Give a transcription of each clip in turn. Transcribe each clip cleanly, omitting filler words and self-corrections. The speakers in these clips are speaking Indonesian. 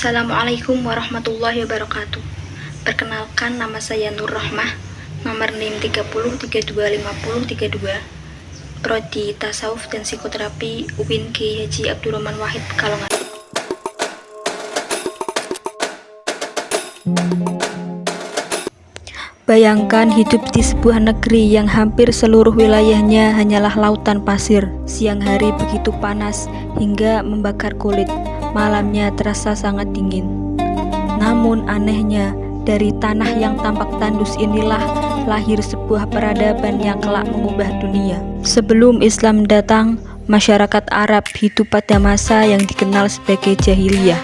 Assalamualaikum warahmatullahi wabarakatuh. Perkenalkan, nama saya Nur Rahmah, nomor NIM 30325032, Prodi Tasawuf dan Psikoterapi UIN Kiai Haji Abdurrahman Wahid Pekalongan. Bayangkan hidup di sebuah negeri yang hampir seluruh wilayahnya hanyalah lautan pasir. Siang hari begitu panas hingga membakar kulit, malamnya terasa sangat dingin. Namun anehnya, dari tanah yang tampak tandus inilah lahir sebuah peradaban yang kelak mengubah dunia. Sebelum Islam datang, masyarakat Arab hidup pada masa yang dikenal sebagai jahiliyah.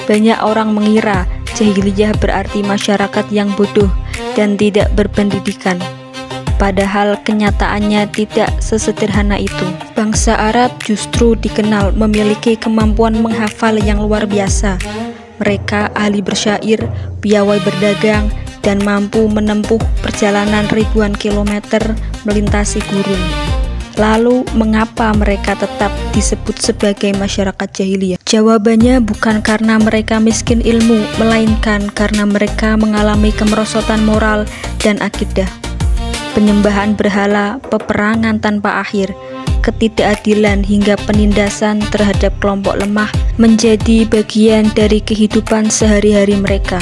Banyak orang mengira jahiliyah berarti masyarakat yang bodoh dan tidak berpendidikan. Padahal kenyataannya tidak sesederhana itu. Bangsa Arab justru dikenal memiliki kemampuan menghafal yang luar biasa. Mereka ahli bersyair, piawai berdagang, dan mampu menempuh perjalanan ribuan kilometer melintasi gurun. Lalu, mengapa mereka tetap disebut sebagai masyarakat jahiliyah? Jawabannya bukan karena mereka miskin ilmu, melainkan karena mereka mengalami kemerosotan moral dan akidah. Penyembahan berhala, peperangan tanpa akhir, ketidakadilan hingga penindasan terhadap kelompok lemah menjadi bagian dari kehidupan sehari-hari mereka.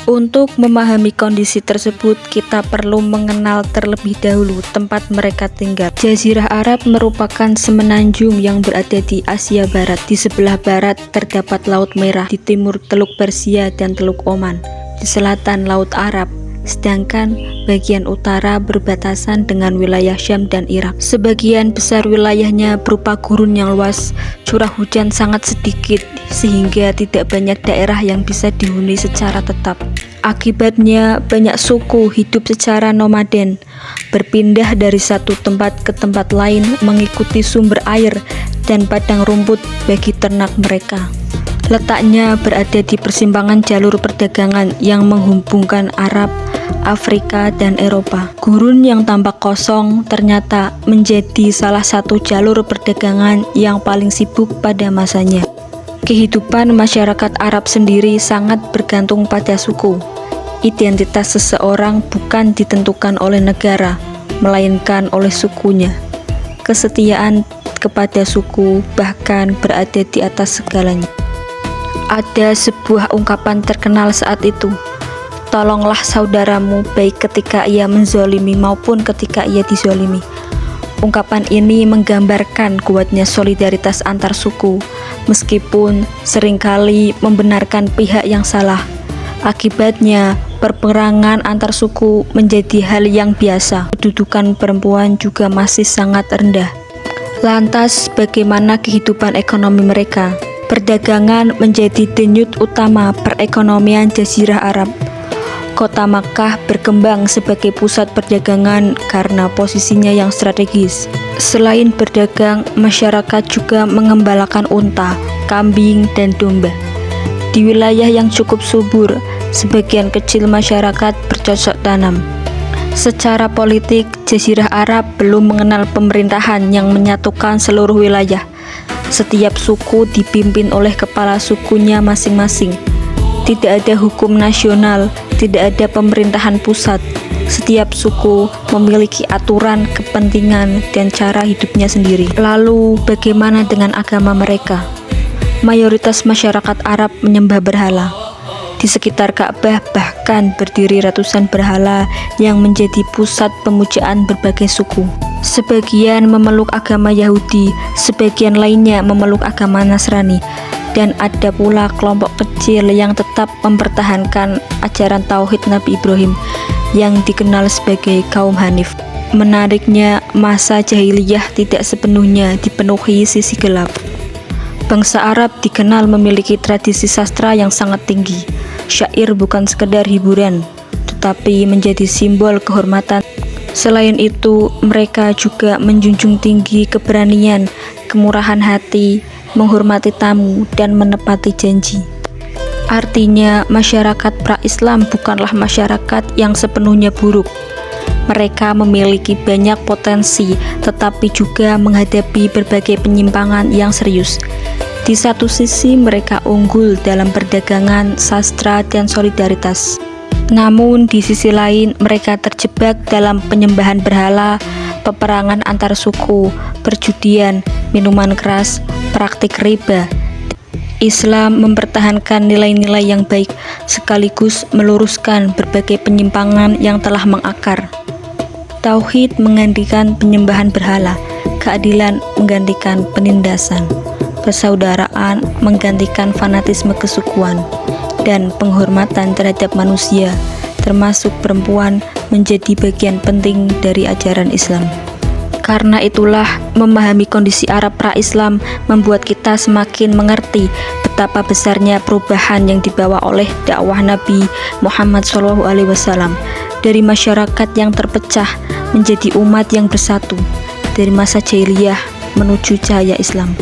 Untuk memahami kondisi tersebut, kita perlu mengenal terlebih dahulu tempat mereka tinggal. Jazirah Arab merupakan semenanjung yang berada di Asia Barat. Di sebelah barat terdapat Laut Merah, di timur Teluk Persia dan Teluk Oman, di selatan Laut Arab, sedangkan bagian utara berbatasan dengan wilayah Syam dan Irak. Sebagian besar wilayahnya berupa gurun yang luas, curah hujan sangat sedikit, sehingga tidak banyak daerah yang bisa dihuni secara tetap. Akibatnya, banyak suku hidup secara nomaden, berpindah dari satu tempat ke tempat lain mengikuti sumber air dan padang rumput bagi ternak mereka. Letaknya berada di persimpangan jalur perdagangan yang menghubungkan Arab, Afrika, dan Eropa. Gurun yang tampak kosong ternyata menjadi salah satu jalur perdagangan yang paling sibuk pada masanya. Kehidupan masyarakat Arab sendiri sangat bergantung pada suku. Identitas seseorang bukan ditentukan oleh negara, melainkan oleh sukunya. Kesetiaan kepada suku bahkan berada di atas segalanya. Ada sebuah ungkapan terkenal saat itu, "Tolonglah saudaramu baik ketika ia menzolimi maupun ketika ia dizolimi." Ungkapan ini menggambarkan kuatnya solidaritas antar suku, meskipun seringkali membenarkan pihak yang salah. Akibatnya, perperangan antar suku menjadi hal yang biasa. Kedudukan perempuan juga masih sangat rendah. Lantas, bagaimana kehidupan ekonomi mereka? Perdagangan menjadi denyut utama perekonomian Jazirah Arab. Kota Makkah berkembang sebagai pusat perdagangan karena posisinya yang strategis. Selain berdagang, masyarakat juga mengembalakan unta, kambing, dan domba. Di wilayah yang cukup subur, sebagian kecil masyarakat bercocok tanam. Secara politik, Jazirah Arab belum mengenal pemerintahan yang menyatukan seluruh wilayah. Setiap suku dipimpin oleh kepala sukunya masing-masing. Tidak ada hukum nasional, tidak ada pemerintahan pusat. Setiap suku memiliki aturan, kepentingan, dan cara hidupnya sendiri. Lalu, bagaimana dengan agama mereka? Mayoritas masyarakat Arab menyembah berhala. Di sekitar Ka'bah bahkan berdiri ratusan berhala yang menjadi pusat pemujaan berbagai suku. Sebagian memeluk agama Yahudi, sebagian lainnya memeluk agama Nasrani, dan ada pula kelompok kecil yang tetap mempertahankan ajaran tauhid Nabi Ibrahim yang dikenal sebagai kaum Hanif. Menariknya, masa jahiliyah tidak sepenuhnya dipenuhi sisi gelap. Bangsa Arab dikenal memiliki tradisi sastra yang sangat tinggi. Syair bukan sekedar hiburan, tetapi menjadi simbol kehormatan. Selain itu, mereka juga menjunjung tinggi keberanian, kemurahan hati, menghormati tamu, dan menepati janji. Artinya, masyarakat pra-Islam bukanlah masyarakat yang sepenuhnya buruk. Mereka memiliki banyak potensi, tetapi juga menghadapi berbagai penyimpangan yang serius. Di satu sisi mereka unggul dalam perdagangan, sastra, dan solidaritas. Namun di sisi lain mereka terjebak dalam penyembahan berhala, peperangan antar suku, perjudian, minuman keras, praktik riba. Islam mempertahankan nilai-nilai yang baik sekaligus meluruskan berbagai penyimpangan yang telah mengakar. Tauhid menggantikan penyembahan berhala, keadilan menggantikan penindasan, persaudaraan menggantikan fanatisme kesukuan, dan penghormatan terhadap manusia, termasuk perempuan, menjadi bagian penting dari ajaran Islam. Karena itulah, memahami kondisi Arab pra-Islam membuat kita semakin mengerti betapa besarnya perubahan yang dibawa oleh dakwah Nabi Muhammad SAW dari masyarakat yang terpecah menjadi umat yang bersatu, dari masa jahiliyah menuju cahaya Islam.